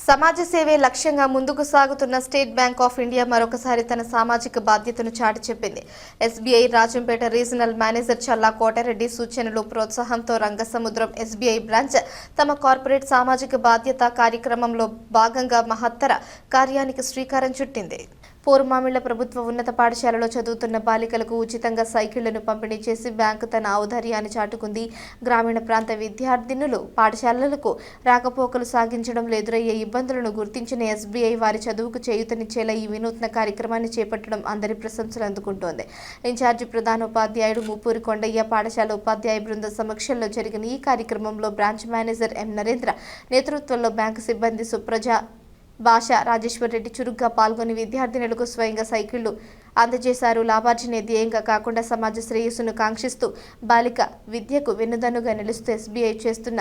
సమాజ సేవే లక్ష్యంగా ముందుకు సాగుతున్న స్టేట్ బ్యాంక్ ఆఫ్ ఇండియా మరొకసారి తన సామాజిక బాధ్యతను చాటి చెప్పింది. ఎస్బీఐ రాజంపేట రీజనల్ మేనేజర్ చల్లా కోటారెడ్డి సూచనలు ప్రోత్సాహంతో రంగసముద్రం ఎస్బీఐ బ్రాంచ్ తమ కార్పొరేట్ సామాజిక బాధ్యత కార్యక్రమంలో భాగంగా మహత్తర కార్యానికి శ్రీకారం చుట్టింది. పూర్మామిళ్ల ప్రభుత్వ ఉన్నత పాఠశాలలో చదువుతున్న బాలికలకు ఉచితంగా సైకిళ్లను పంపిణీ చేసి బ్యాంకు తన ఔదార్యాన్ని చాటుకుంది. గ్రామీణ ప్రాంత విద్యార్థినులు పాఠశాలలకు రాకపోకలు సాగించడంలో ఎదురయ్యే ఇబ్బందులను గుర్తించిన ఎస్బీఐ వారి చదువుకు చేయూతనిచ్చేలా ఈ వినూత్న కార్యక్రమాన్ని చేపట్టడం అందరి ప్రశంసలు అందుకుంటోంది. ఇన్ఛార్జి ప్రధానోపాధ్యాయుడు ముప్పూరి కొండయ్య పాఠశాల ఉపాధ్యాయ బృంద సమక్షంలో జరిగిన ఈ కార్యక్రమంలో బ్రాంచ్ మేనేజర్ ఎం నరేంద్ర నేతృత్వంలో బ్యాంకు సిబ్బంది సుప్రజ, భాష, రాజేశ్వర్ రెడ్డి చురుగ్గా పాల్గొని విద్యార్థినులకు స్వయంగా సైకిళ్లు అందజేశారు. లాభార్జనే ధ్యేయంగా కాకుండా సమాజ శ్రేయస్సును కాంక్షిస్తూ బాలిక విద్యకు వెన్నుదన్నుగా నిలుస్తూ ఎస్బీఐ చేస్తున్న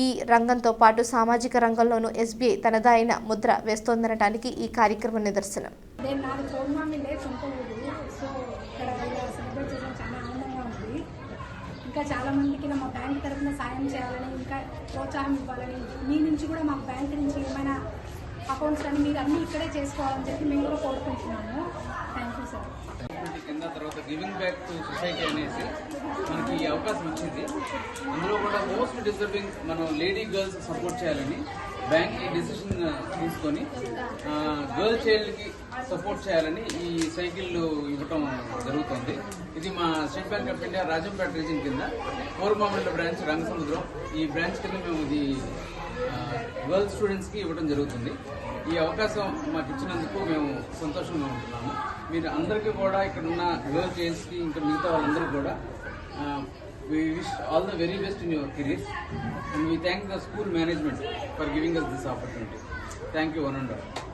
ఈ రంగంతో పాటు సామాజిక రంగంలోనూ ఎస్బీఐ తనదైన ముద్ర వేస్తోందనటానికి ఈ కార్యక్రమం నిదర్శనం. ఇంకా చాలా మందికి మా బ్యాంక్ తరఫున సాయం చేయాలని, ఇంకా ప్రోత్సాహం ఇవ్వాలని, మీ నుంచి కూడా మా బ్యాంక్ నుంచి ఏమైనా అకౌంట్స్ అని మీరు అన్నీ ఇక్కడే చేసుకోవాలని చెప్పి మేము కూడా కోరుకుంటున్నాము. Thank you sir. కింద తర్వాత గివింగ్ బ్యాక్ టు సొసైటీ అనేసి మనకి ఈ అవకాశం వచ్చింది. అందులో కూడా మోస్ట్ డిజర్వింగ్ మనం లేడీ గర్ల్స్ సపోర్ట్ చేయాలని బ్యాంక్ ఈ డిసిషన్ తీసుకొని గర్ల్ చైల్డ్కి సపోర్ట్ చేయాలని ఈ సైకిళ్ళు ఇవ్వటం జరుగుతుంది. ఇది మా state bank of India Rajampet reason కింద పూర్వమామిళ్ల బ్రాంచ్ రంగసముద్రం ఈ బ్రాంచ్ కింద మేము ఇది గర్ల్స్ స్టూడెంట్స్కి ఇవ్వడం జరుగుతుంది. ఈ అవకాశం మాకు ఇచ్చినందుకు మేము సంతోషంగా ఉంటున్నాము. మీరు అందరికీ కూడా ఇక్కడ ఉన్న గర్ల్ చైల్డ్స్కి ఇంకా మిగతా వాళ్ళందరికీ కూడా we wish all the very best in your careers and we thank the school management for giving us this opportunity. Thank you one and all.